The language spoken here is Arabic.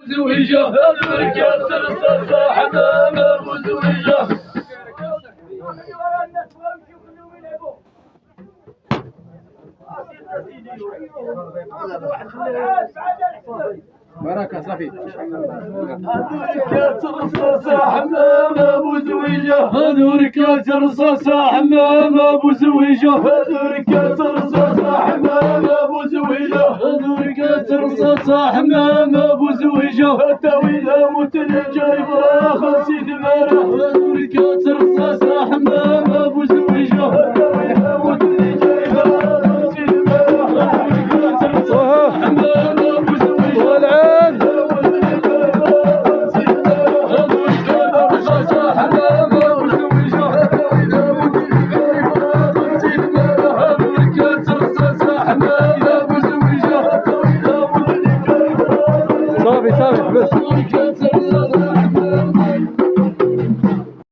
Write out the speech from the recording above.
زويجة هذولك يا سرسة حمام ابو زويجة. بركة صافي. هذولك يا سرسة حمام ابو زويجة هذولك يا سرسة حمام ابو زويجة هذولك يا سرسة حمام ابو زويجة هذولك يا سرسة حمام ابو زويجة التاويله متن جايب خمسي ثمانة هذولك يا سرسة حمام ابو زويجة التاويله متن جايب خمسي ثمانة هذولك يا سرسة حمام ابو زويجة والعين صافي بس